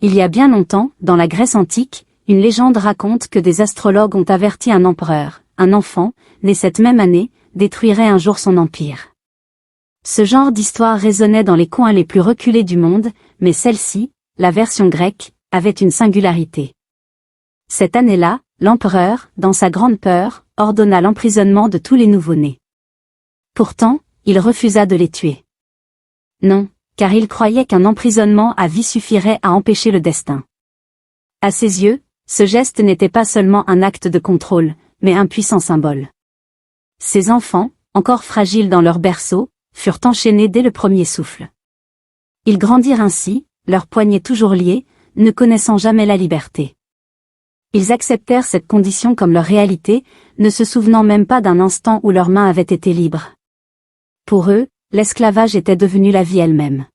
Il y a bien longtemps, dans la Grèce antique, une légende raconte que des astrologues ont averti un empereur, un enfant, né cette même année, détruirait un jour son empire. Ce genre d'histoire résonnait dans les coins les plus reculés du monde, mais celle-ci, la version grecque, avait une singularité. Cette année-là, l'empereur, dans sa grande peur, ordonna l'emprisonnement de tous les nouveau-nés. Pourtant, il refusa de les tuer. Non, car il croyait qu'un emprisonnement à vie suffirait à empêcher le destin. À ses yeux, ce geste n'était pas seulement un acte de contrôle, mais un puissant symbole. Ces enfants, encore fragiles dans leur berceau, furent enchaînés dès le premier souffle. Ils grandirent ainsi, leurs poignets toujours liés, ne connaissant jamais la liberté. Ils acceptèrent cette condition comme leur réalité, ne se souvenant même pas d'un instant où leurs mains avaient été libres. Pour eux, l'esclavage était devenu la vie elle-même.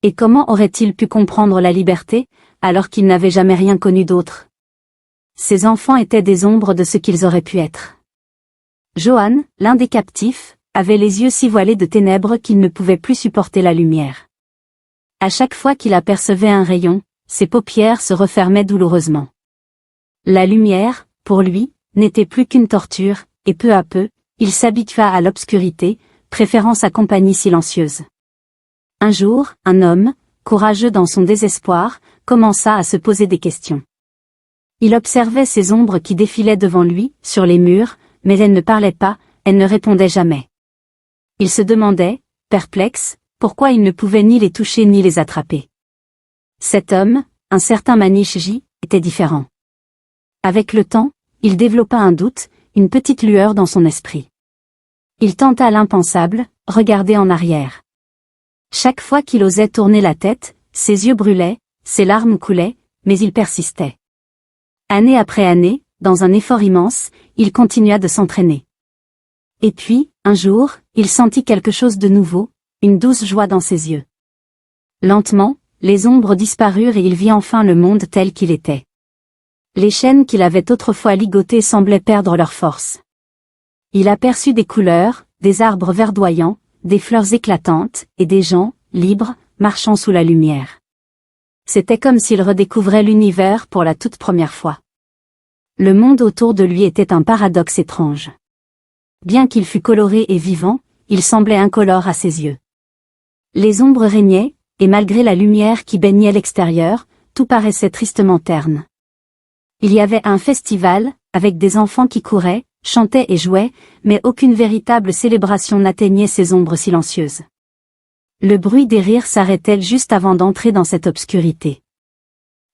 Et comment auraient-ils pu comprendre la liberté, alors qu'ils n'avaient jamais rien connu d'autre? Ces enfants étaient des ombres de ce qu'ils auraient pu être. Johann, l'un des captifs, avait les yeux si voilés de ténèbres qu'il ne pouvait plus supporter la lumière. À chaque fois qu'il apercevait un rayon, ses paupières se refermaient douloureusement. La lumière, pour lui, n'était plus qu'une torture, et peu à peu, il s'habitua à l'obscurité, préférant sa compagnie silencieuse. Un jour, un homme, courageux dans son désespoir, commença à se poser des questions. Il observait ces ombres qui défilaient devant lui, sur les murs, mais elles ne parlaient pas, elles ne répondaient jamais. Il se demandait, perplexe, pourquoi il ne pouvait ni les toucher ni les attraper. Cet homme, un certain Manish J, était différent. Avec le temps, il développa un doute, une petite lueur dans son esprit. Il tenta l'impensable, regarder en arrière. Chaque fois qu'il osait tourner la tête, ses yeux brûlaient, ses larmes coulaient, mais il persistait. Année après année, dans un effort immense, il continua de s'entraîner. Et puis, un jour, il sentit quelque chose de nouveau, une douce joie dans ses yeux. Lentement, les ombres disparurent et il vit enfin le monde tel qu'il était. Les chaînes qu'il avait autrefois ligotées semblaient perdre leur force. Il aperçut des couleurs, des arbres verdoyants, des fleurs éclatantes, et des gens, libres, marchant sous la lumière. C'était comme s'il redécouvrait l'univers pour la toute première fois. Le monde autour de lui était un paradoxe étrange. Bien qu'il fût coloré et vivant, il semblait incolore à ses yeux. Les ombres régnaient, et malgré la lumière qui baignait l'extérieur, tout paraissait tristement terne. Il y avait un festival, avec des enfants qui couraient, chantaient et jouaient, mais aucune véritable célébration n'atteignait ces ombres silencieuses. Le bruit des rires s'arrêtait juste avant d'entrer dans cette obscurité.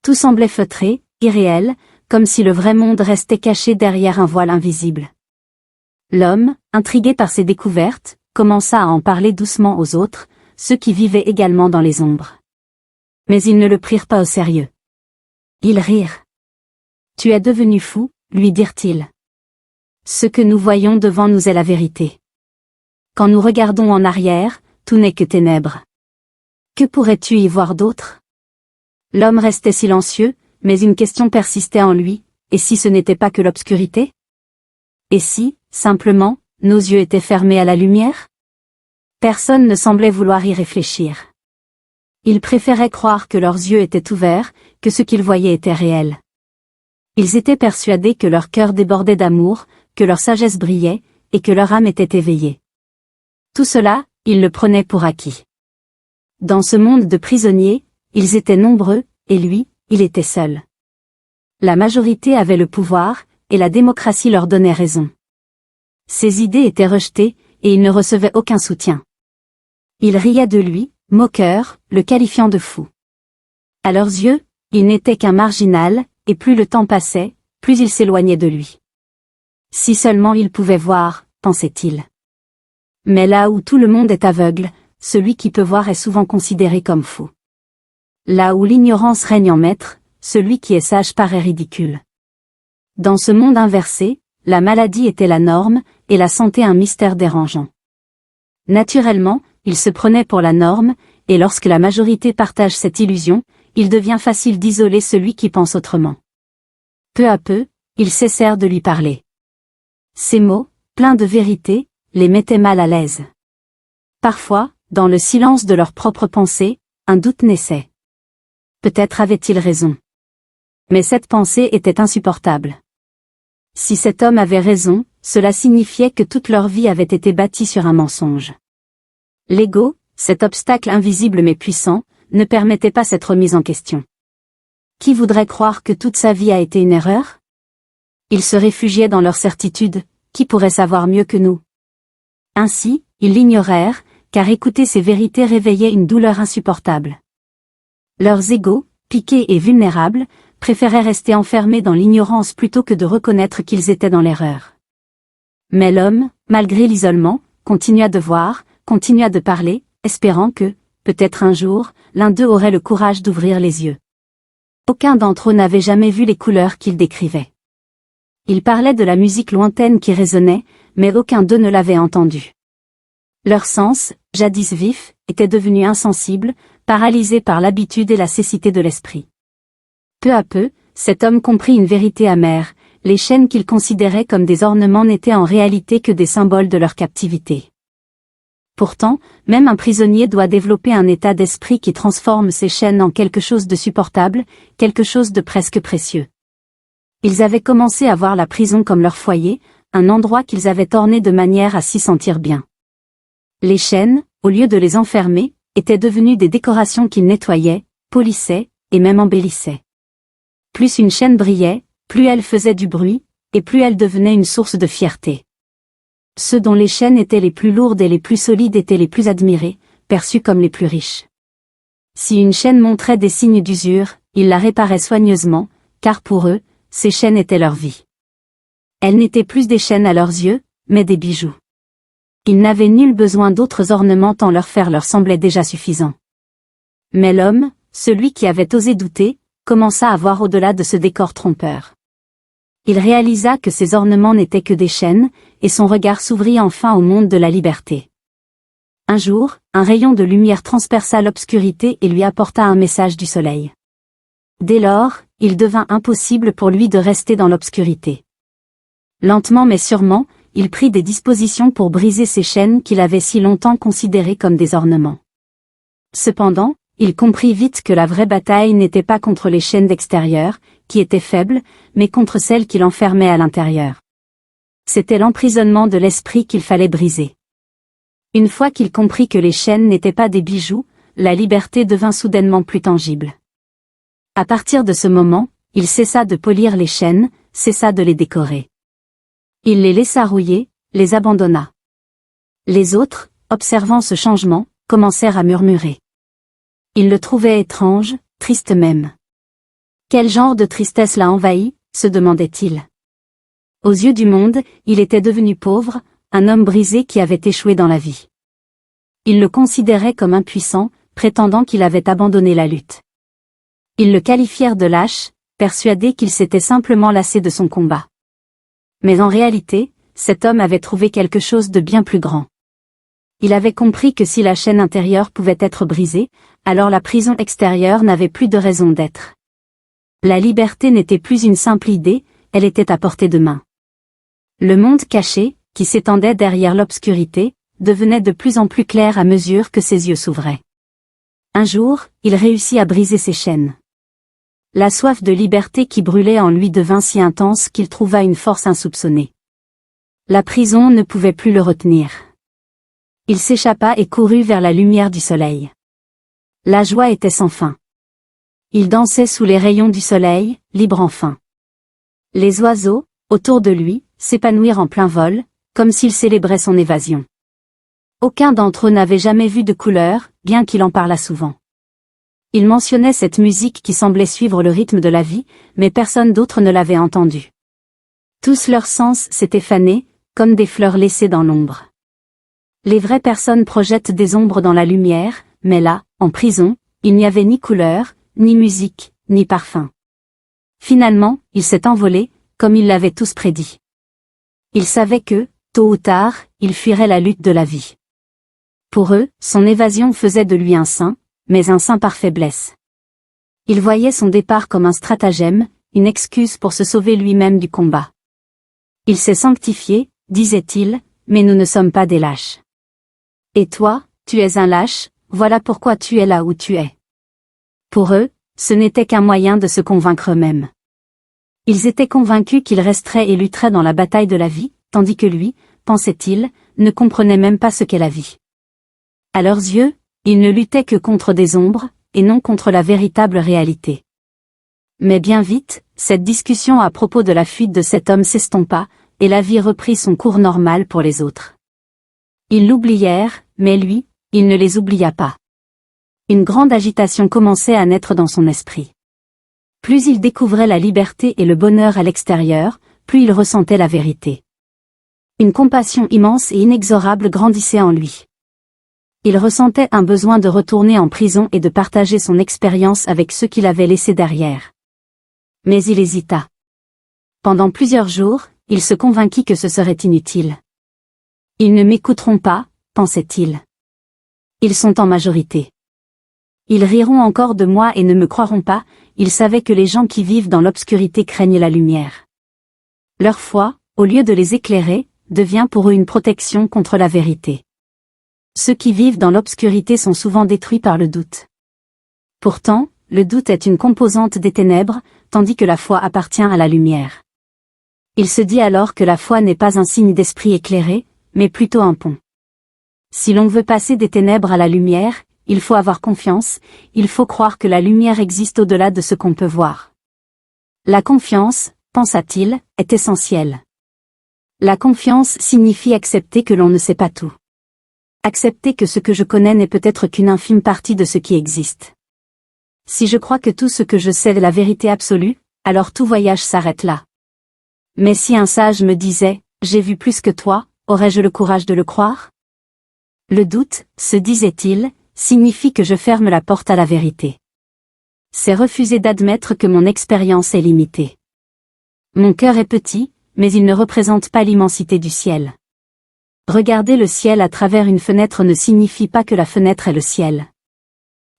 Tout semblait feutré, irréel, comme si le vrai monde restait caché derrière un voile invisible. L'homme, intrigué par ces découvertes, commença à en parler doucement aux autres, ceux qui vivaient également dans les ombres. Mais ils ne le prirent pas au sérieux. Ils rirent. « Tu es devenu fou », lui dirent-ils. « Ce que nous voyons devant nous est la vérité. Quand nous regardons en arrière, tout n'est que ténèbres. Que pourrais-tu y voir d'autre ?» L'homme restait silencieux, mais une question persistait en lui, et si ce n'était pas que l'obscurité? Et si, simplement, nos yeux étaient fermés à la lumière? Personne ne semblait vouloir y réfléchir. Ils préféraient croire que leurs yeux étaient ouverts, que ce qu'ils voyaient était réel. Ils étaient persuadés que leur cœur débordait d'amour, que leur sagesse brillait, et que leur âme était éveillée. Tout cela, ils le prenaient pour acquis. Dans ce monde de prisonniers, ils étaient nombreux, et lui, il était seul. La majorité avait le pouvoir, et la démocratie leur donnait raison. Ses idées étaient rejetées, et il ne recevait aucun soutien. Ils riaient de lui, moqueurs, le qualifiant de fou. À leurs yeux, il n'était qu'un marginal, et plus le temps passait, plus ils s'éloignaient de lui. Si seulement il pouvait voir, pensait-il. Mais là où tout le monde est aveugle, celui qui peut voir est souvent considéré comme fou. Là où l'ignorance règne en maître, celui qui est sage paraît ridicule. Dans ce monde inversé, la maladie était la norme, et la santé un mystère dérangeant. Naturellement, il se prenait pour la norme, et lorsque la majorité partage cette illusion, il devient facile d'isoler celui qui pense autrement. Peu à peu, ils cessèrent de lui parler. Ces mots, pleins de vérité, les mettaient mal à l'aise. Parfois, dans le silence de leurs propres pensées, un doute naissait. peut-être avait-il raison. Mais cette pensée était insupportable. Si cet homme avait raison, cela signifiait que toute leur vie avait été bâtie sur un mensonge. L'ego, cet obstacle invisible mais puissant, ne permettait pas cette remise en question. Qui voudrait croire que toute sa vie a été une erreur? Ils se réfugiaient dans leur certitude, qui pourrait savoir mieux que nous? Ainsi, ils l'ignorèrent, car écouter ces vérités réveillait une douleur insupportable. Leurs égos, piqués et vulnérables, préféraient rester enfermés dans l'ignorance plutôt que de reconnaître qu'ils étaient dans l'erreur. Mais l'homme, malgré l'isolement, continua de voir, continua de parler, espérant que, peut-être un jour, l'un d'eux aurait le courage d'ouvrir les yeux. Aucun d'entre eux n'avait jamais vu les couleurs qu'il décrivait. Ils parlaient de la musique lointaine qui résonnait, mais aucun d'eux ne l'avait entendue. Leurs sens, jadis vifs, étaient devenus insensibles, paralysés par l'habitude et la cécité de l'esprit. Peu à peu, cet homme comprit une vérité amère, les chaînes qu'il considérait comme des ornements n'étaient en réalité que des symboles de leur captivité. Pourtant, même un prisonnier doit développer un état d'esprit qui transforme ces chaînes en quelque chose de supportable, quelque chose de presque précieux. Ils avaient commencé à voir la prison comme leur foyer, un endroit qu'ils avaient orné de manière à s'y sentir bien. Les chaînes, au lieu de les enfermer, étaient devenues des décorations qu'ils nettoyaient, polissaient, et même embellissaient. Plus une chaîne brillait, plus elle faisait du bruit, et plus elle devenait une source de fierté. Ceux dont les chaînes étaient les plus lourdes et les plus solides étaient les plus admirés, perçus comme les plus riches. Si une chaîne montrait des signes d'usure, ils la réparaient soigneusement, car pour eux, ces chaînes étaient leur vie. Elles n'étaient plus des chaînes à leurs yeux, mais des bijoux. Ils n'avaient nul besoin d'autres ornements tant leur faire leur semblait déjà suffisant. Mais l'homme, celui qui avait osé douter, commença à voir au-delà de ce décor trompeur. Il réalisa que ces ornements n'étaient que des chaînes, et son regard s'ouvrit enfin au monde de la liberté. Un jour, un rayon de lumière transperça l'obscurité et lui apporta un message du soleil. Dès lors, il devint impossible pour lui de rester dans l'obscurité. Lentement mais sûrement, il prit des dispositions pour briser ces chaînes qu'il avait si longtemps considérées comme des ornements. Cependant, il comprit vite que la vraie bataille n'était pas contre les chaînes d'extérieur, qui étaient faibles, mais contre celles qui l'enfermaient à l'intérieur. C'était l'emprisonnement de l'esprit qu'il fallait briser. Une fois qu'il comprit que les chaînes n'étaient pas des bijoux, la liberté devint soudainement plus tangible. À partir de ce moment, il cessa de polir les chaînes, cessa de les décorer. Il les laissa rouiller, les abandonna. Les autres, observant ce changement, commencèrent à murmurer. Ils le trouvaient étrange, triste même. Quel genre de tristesse l'a envahi, se demandait-il. Aux yeux du monde, il était devenu pauvre, un homme brisé qui avait échoué dans la vie. Ils le considéraient comme impuissant, prétendant qu'il avait abandonné la lutte. Ils le qualifièrent de lâche, persuadés qu'il s'était simplement lassé de son combat. Mais en réalité, cet homme avait trouvé quelque chose de bien plus grand. Il avait compris que si la chaîne intérieure pouvait être brisée, alors la prison extérieure n'avait plus de raison d'être. La liberté n'était plus une simple idée, elle était à portée de main. Le monde caché, qui s'étendait derrière l'obscurité, devenait de plus en plus clair à mesure que ses yeux s'ouvraient. Un jour, il réussit à briser ses chaînes. La soif de liberté qui brûlait en lui devint si intense qu'il trouva une force insoupçonnée. La prison ne pouvait plus le retenir. Il s'échappa et courut vers la lumière du soleil. La joie était sans fin. Il dansait sous les rayons du soleil, libre enfin. Les oiseaux, autour de lui, s'épanouirent en plein vol, comme s'ils célébraient son évasion. Aucun d'entre eux n'avait jamais vu de couleur, bien qu'il en parlât souvent. Il mentionnait cette musique qui semblait suivre le rythme de la vie, mais personne d'autre ne l'avait entendue. Tous leurs sens s'étaient fanés, comme des fleurs laissées dans l'ombre. Les vraies personnes projettent des ombres dans la lumière, mais là, en prison, il n'y avait ni couleur, ni musique, ni parfum. Finalement, il s'est envolé, comme ils l'avaient tous prédit. Il savait que, tôt ou tard, il fuirait la lutte de la vie. Pour eux, son évasion faisait de lui un saint, mais un saint par faiblesse. Il voyait son départ comme un stratagème, une excuse pour se sauver lui-même du combat. Il s'est sanctifié, disait-il, mais nous ne sommes pas des lâches. Et toi, tu es un lâche, voilà pourquoi tu es là où tu es. Pour eux, ce n'était qu'un moyen de se convaincre eux-mêmes. Ils étaient convaincus qu'ils resteraient et lutteraient dans la bataille de la vie, tandis que lui, pensait-il, ne comprenait même pas ce qu'est la vie. À leurs yeux, ils ne luttaient que contre des ombres, et non contre la véritable réalité. Mais bien vite, cette discussion à propos de la fuite de cet homme s'estompa, et la vie reprit son cours normal pour les autres. Ils l'oublièrent, mais lui, il ne les oublia pas. Une grande agitation commençait à naître dans son esprit. Plus il découvrait la liberté et le bonheur à l'extérieur, plus il ressentait la vérité. Une compassion immense et inexorable grandissait en lui. Il ressentait un besoin de retourner en prison et de partager son expérience avec ceux qu'il avait laissés derrière. Mais il hésita. Pendant plusieurs jours, il se convainquit que ce serait inutile. Ils ne m'écouteront pas, pensait-il. Ils sont en majorité. Ils riront encore de moi et ne me croiront pas, il savait que les gens qui vivent dans l'obscurité craignent la lumière. Leur foi, au lieu de les éclairer, devient pour eux une protection contre la vérité. Ceux qui vivent dans l'obscurité sont souvent détruits par le doute. Pourtant, le doute est une composante des ténèbres, tandis que la foi appartient à la lumière. Il se dit alors que la foi n'est pas un signe d'esprit éclairé, mais plutôt un pont. Si l'on veut passer des ténèbres à la lumière, il faut avoir confiance, il faut croire que la lumière existe au-delà de ce qu'on peut voir. La confiance, pensa-t-il, est essentielle. La confiance signifie accepter que l'on ne sait pas tout. Accepter que ce que je connais n'est peut-être qu'une infime partie de ce qui existe. Si je crois que tout ce que je sais est la vérité absolue, alors tout voyage s'arrête là. Mais si un sage me disait, j'ai vu plus que toi, aurais-je le courage de le croire? Le doute, se disait-il, signifie que je ferme la porte à la vérité. C'est refuser d'admettre que mon expérience est limitée. Mon cœur est petit, mais il ne représente pas l'immensité du ciel. Regarder le ciel à travers une fenêtre ne signifie pas que la fenêtre est le ciel.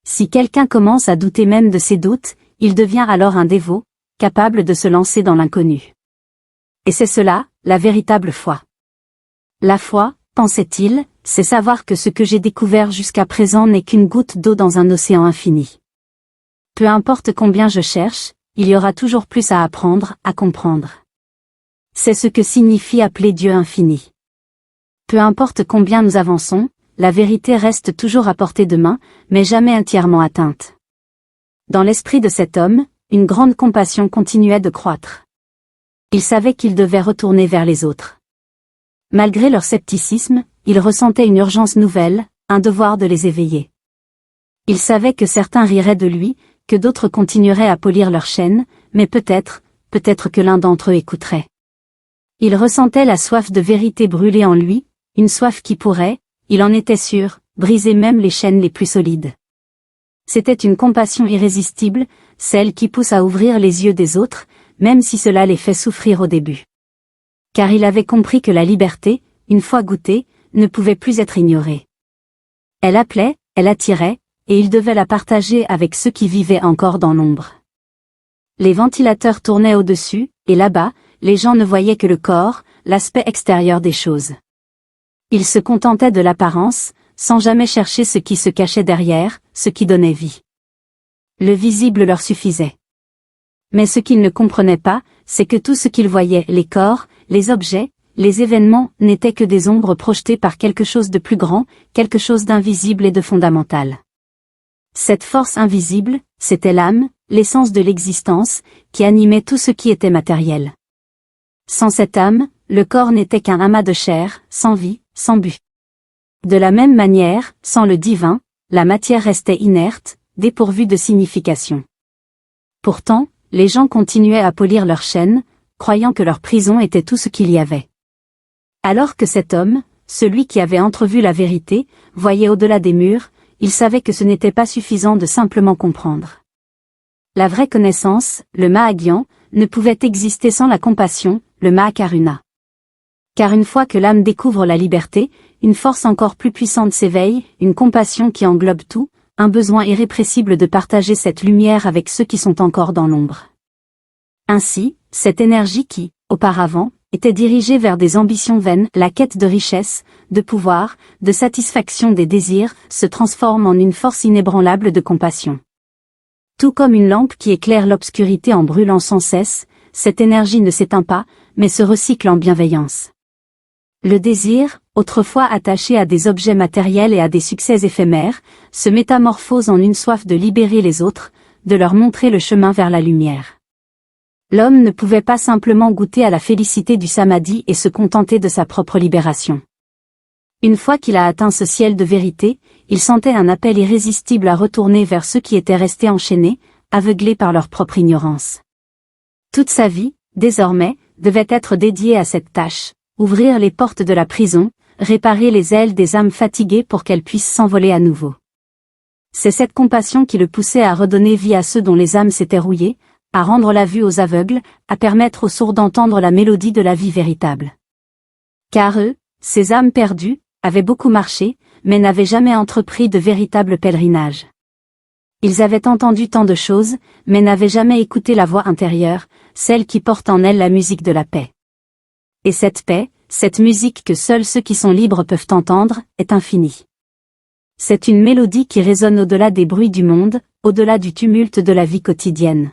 Si quelqu'un commence à douter même de ses doutes, il devient alors un dévot, capable de se lancer dans l'inconnu. Et c'est cela, la véritable foi. La foi, pensait-il, c'est savoir que ce que j'ai découvert jusqu'à présent n'est qu'une goutte d'eau dans un océan infini. Peu importe combien je cherche, il y aura toujours plus à apprendre, à comprendre. C'est ce que signifie appeler Dieu infini. Peu importe combien nous avançons, la vérité reste toujours à portée de main, mais jamais entièrement atteinte. Dans l'esprit de cet homme, une grande compassion continuait de croître. Il savait qu'il devait retourner vers les autres. Malgré leur scepticisme, il ressentait une urgence nouvelle, un devoir de les éveiller. Il savait que certains riraient de lui, que d'autres continueraient à polir leur chaîne, mais peut-être que l'un d'entre eux écouterait. Il ressentait la soif de vérité brûler en lui, une soif qui pourrait, il en était sûr, briser même les chaînes les plus solides. C'était une compassion irrésistible, celle qui pousse à ouvrir les yeux des autres, même si cela les fait souffrir au début. Car il avait compris que la liberté, une fois goûtée, ne pouvait plus être ignorée. Elle appelait, elle attirait, et il devait la partager avec ceux qui vivaient encore dans l'ombre. Les ventilateurs tournaient au-dessus, et là-bas, les gens ne voyaient que le corps, l'aspect extérieur des choses. Ils se contentaient de l'apparence, sans jamais chercher ce qui se cachait derrière, ce qui donnait vie. Le visible leur suffisait. Mais ce qu'ils ne comprenaient pas, c'est que tout ce qu'ils voyaient, les corps, les objets, les événements, n'étaient que des ombres projetées par quelque chose de plus grand, quelque chose d'invisible et de fondamental. Cette force invisible, c'était l'âme, l'essence de l'existence, qui animait tout ce qui était matériel. Sans cette âme, le corps n'était qu'un amas de chair, sans vie, sans but. De la même manière, sans le divin, la matière restait inerte, dépourvue de signification. Pourtant, les gens continuaient à polir leur chaîne, croyant que leur prison était tout ce qu'il y avait. Alors que cet homme, celui qui avait entrevu la vérité, voyait au-delà des murs, il savait que ce n'était pas suffisant de simplement comprendre. La vraie connaissance, le Mahagyan, ne pouvait exister sans la compassion, le Mahakaruna. Car une fois que l'âme découvre la liberté, une force encore plus puissante s'éveille, une compassion qui englobe tout, un besoin irrépressible de partager cette lumière avec ceux qui sont encore dans l'ombre. Ainsi, cette énergie qui, auparavant, était dirigée vers des ambitions vaines, la quête de richesse, de pouvoir, de satisfaction des désirs, se transforme en une force inébranlable de compassion. Tout comme une lampe qui éclaire l'obscurité en brûlant sans cesse, cette énergie ne s'éteint pas, mais se recycle en bienveillance. Le désir, autrefois attaché à des objets matériels et à des succès éphémères, se métamorphose en une soif de libérer les autres, de leur montrer le chemin vers la lumière. L'homme ne pouvait pas simplement goûter à la félicité du samadhi et se contenter de sa propre libération. Une fois qu'il a atteint ce ciel de vérité, il sentait un appel irrésistible à retourner vers ceux qui étaient restés enchaînés, aveuglés par leur propre ignorance. Toute sa vie, désormais, devait être dédiée à cette tâche, ouvrir les portes de la prison, réparer les ailes des âmes fatiguées pour qu'elles puissent s'envoler à nouveau. C'est cette compassion qui le poussait à redonner vie à ceux dont les âmes s'étaient rouillées, à rendre la vue aux aveugles, à permettre aux sourds d'entendre la mélodie de la vie véritable. Car eux, ces âmes perdues, avaient beaucoup marché, mais n'avaient jamais entrepris de véritable pèlerinage. Ils avaient entendu tant de choses, mais n'avaient jamais écouté la voix intérieure, celle qui porte en elle la musique de la paix. Et cette paix, cette musique que seuls ceux qui sont libres peuvent entendre, est infinie. C'est une mélodie qui résonne au-delà des bruits du monde, au-delà du tumulte de la vie quotidienne.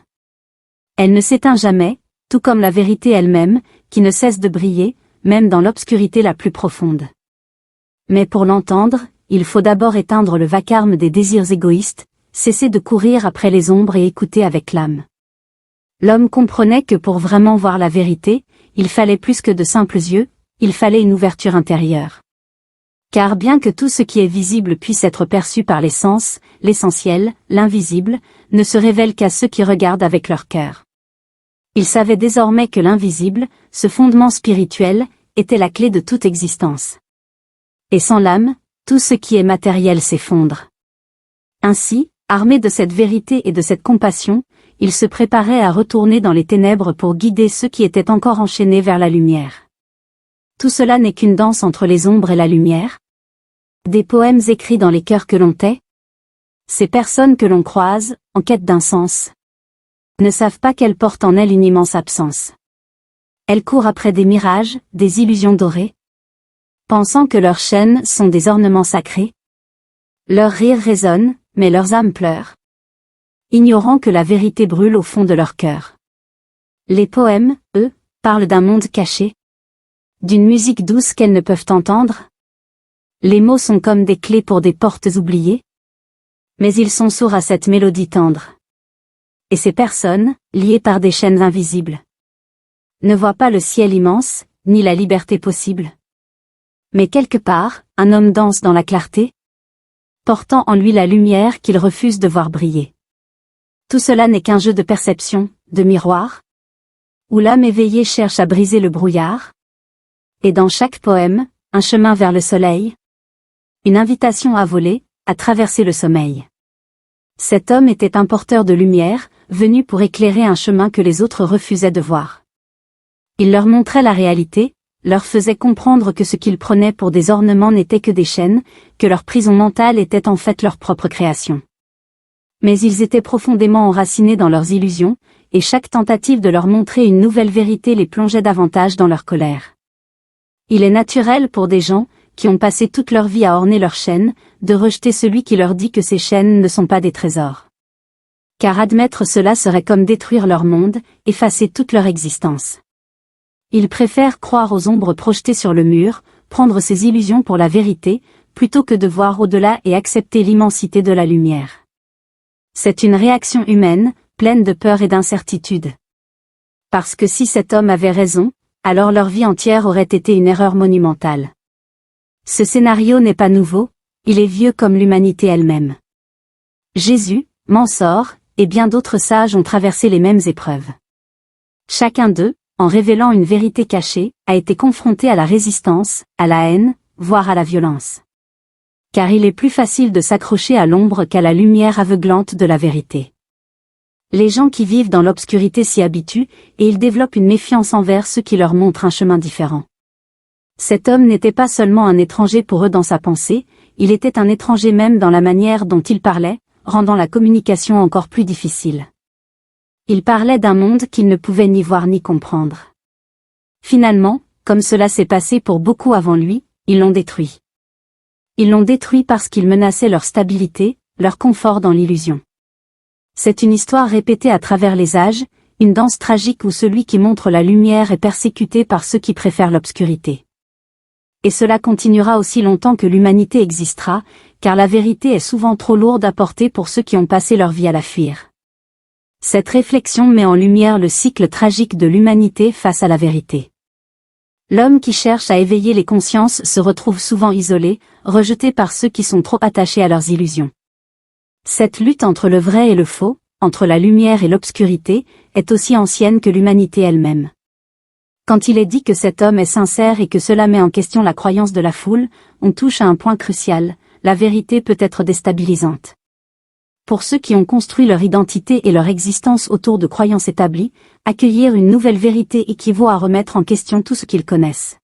Elle ne s'éteint jamais, tout comme la vérité elle-même, qui ne cesse de briller, même dans l'obscurité la plus profonde. Mais pour l'entendre, il faut d'abord éteindre le vacarme des désirs égoïstes, cesser de courir après les ombres et écouter avec l'âme. L'homme comprenait que pour vraiment voir la vérité, il fallait plus que de simples yeux, il fallait une ouverture intérieure. Car bien que tout ce qui est visible puisse être perçu par les sens, l'essentiel, l'invisible, ne se révèle qu'à ceux qui regardent avec leur cœur. Il savait désormais que l'invisible, ce fondement spirituel, était la clé de toute existence. Et sans l'âme, tout ce qui est matériel s'effondre. Ainsi, armé de cette vérité et de cette compassion, il se préparait à retourner dans les ténèbres pour guider ceux qui étaient encore enchaînés vers la lumière. Tout cela n'est qu'une danse entre les ombres et la lumière. Des poèmes écrits dans les cœurs que l'on tait. Ces personnes que l'on croise, en quête d'un sens, ne savent pas qu'elles portent en elles une immense absence. Elles courent après des mirages, des illusions dorées, pensant que leurs chaînes sont des ornements sacrés. Leurs rires résonnent, mais leurs âmes pleurent, ignorant que la vérité brûle au fond de leur cœur. Les poèmes, eux, parlent d'un monde caché, d'une musique douce qu'elles ne peuvent entendre. Les mots sont comme des clés pour des portes oubliées, mais ils sont sourds à cette mélodie tendre. Et ces personnes, liées par des chaînes invisibles, ne voient pas le ciel immense, ni la liberté possible. Mais quelque part, un homme danse dans la clarté, portant en lui la lumière qu'il refuse de voir briller. Tout cela n'est qu'un jeu de perception, de miroir, où l'âme éveillée cherche à briser le brouillard. Et dans chaque poème, un chemin vers le soleil, une invitation à voler, à traverser le sommeil. Cet homme était un porteur de lumière, venu pour éclairer un chemin que les autres refusaient de voir. Il leur montrait la réalité, leur faisait comprendre que ce qu'ils prenaient pour des ornements n'étaient que des chaînes, que leur prison mentale était en fait leur propre création. Mais ils étaient profondément enracinés dans leurs illusions, et chaque tentative de leur montrer une nouvelle vérité les plongeait davantage dans leur colère. Il est naturel pour des gens, qui ont passé toute leur vie à orner leurs chaînes, de rejeter celui qui leur dit que ces chaînes ne sont pas des trésors. Car admettre cela serait comme détruire leur monde, effacer toute leur existence. Ils préfèrent croire aux ombres projetées sur le mur, prendre ces illusions pour la vérité, plutôt que de voir au-delà et accepter l'immensité de la lumière. C'est une réaction humaine, pleine de peur et d'incertitude. Parce que si cet homme avait raison, alors leur vie entière aurait été une erreur monumentale. Ce scénario n'est pas nouveau, il est vieux comme l'humanité elle-même. Jésus, Mansour, et bien d'autres sages ont traversé les mêmes épreuves. Chacun d'eux, en révélant une vérité cachée, a été confronté à la résistance, à la haine, voire à la violence. Car il est plus facile de s'accrocher à l'ombre qu'à la lumière aveuglante de la vérité. Les gens qui vivent dans l'obscurité s'y habituent, et ils développent une méfiance envers ceux qui leur montrent un chemin différent. Cet homme n'était pas seulement un étranger pour eux dans sa pensée, il était un étranger même dans la manière dont il parlait, rendant la communication encore plus difficile. Il parlait d'un monde qu'il ne pouvait ni voir ni comprendre. Finalement, comme cela s'est passé pour beaucoup avant lui, ils l'ont détruit. Ils l'ont détruit parce qu'il menaçait leur stabilité, leur confort dans l'illusion. C'est une histoire répétée à travers les âges, une danse tragique où celui qui montre la lumière est persécuté par ceux qui préfèrent l'obscurité. Et cela continuera aussi longtemps que l'humanité existera, car la vérité est souvent trop lourde à porter pour ceux qui ont passé leur vie à la fuir. Cette réflexion met en lumière le cycle tragique de l'humanité face à la vérité. L'homme qui cherche à éveiller les consciences se retrouve souvent isolé, rejeté par ceux qui sont trop attachés à leurs illusions. Cette lutte entre le vrai et le faux, entre la lumière et l'obscurité, est aussi ancienne que l'humanité elle-même. Quand il est dit que cet homme est sincère et que cela met en question la croyance de la foule, on touche à un point crucial, la vérité peut être déstabilisante. Pour ceux qui ont construit leur identité et leur existence autour de croyances établies, accueillir une nouvelle vérité équivaut à remettre en question tout ce qu'ils connaissent.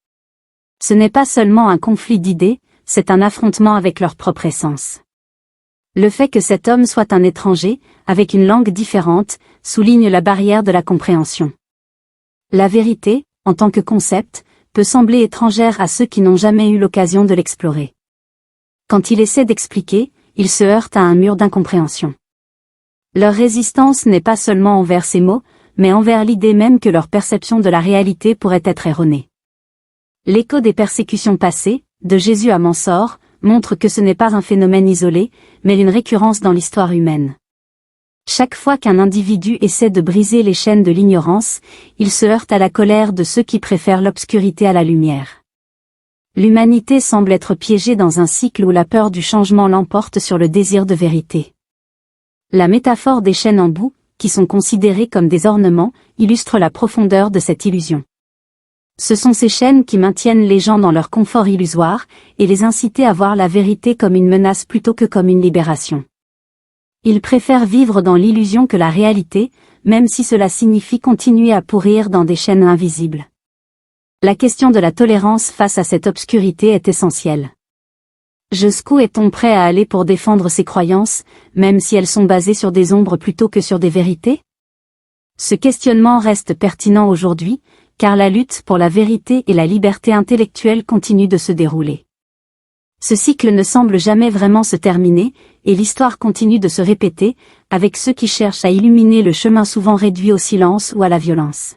Ce n'est pas seulement un conflit d'idées, c'est un affrontement avec leur propre essence. Le fait que cet homme soit un étranger, avec une langue différente, souligne la barrière de la compréhension. La vérité, en tant que concept, peut sembler étrangère à ceux qui n'ont jamais eu l'occasion de l'explorer. Quand il essaie d'expliquer, il se heurte à un mur d'incompréhension. Leur résistance n'est pas seulement envers ces mots, mais envers l'idée même que leur perception de la réalité pourrait être erronée. L'écho des persécutions passées, de Jésus à Mansour, montre que ce n'est pas un phénomène isolé, mais une récurrence dans l'histoire humaine. Chaque fois qu'un individu essaie de briser les chaînes de l'ignorance, il se heurte à la colère de ceux qui préfèrent l'obscurité à la lumière. L'humanité semble être piégée dans un cycle où la peur du changement l'emporte sur le désir de vérité. La métaphore des chaînes en bout, qui sont considérées comme des ornements, illustre la profondeur de cette illusion. Ce sont ces chaînes qui maintiennent les gens dans leur confort illusoire, et les inciter à voir la vérité comme une menace plutôt que comme une libération. Ils préfèrent vivre dans l'illusion que la réalité, même si cela signifie continuer à pourrir dans des chaînes invisibles. La question de la tolérance face à cette obscurité est essentielle. Jusqu'où est-on prêt à aller pour défendre ses croyances, même si elles sont basées sur des ombres plutôt que sur des vérités? Ce questionnement reste pertinent aujourd'hui, car la lutte pour la vérité et la liberté intellectuelle continue de se dérouler. Ce cycle ne semble jamais vraiment se terminer, et l'histoire continue de se répéter, avec ceux qui cherchent à illuminer le chemin souvent réduit au silence ou à la violence.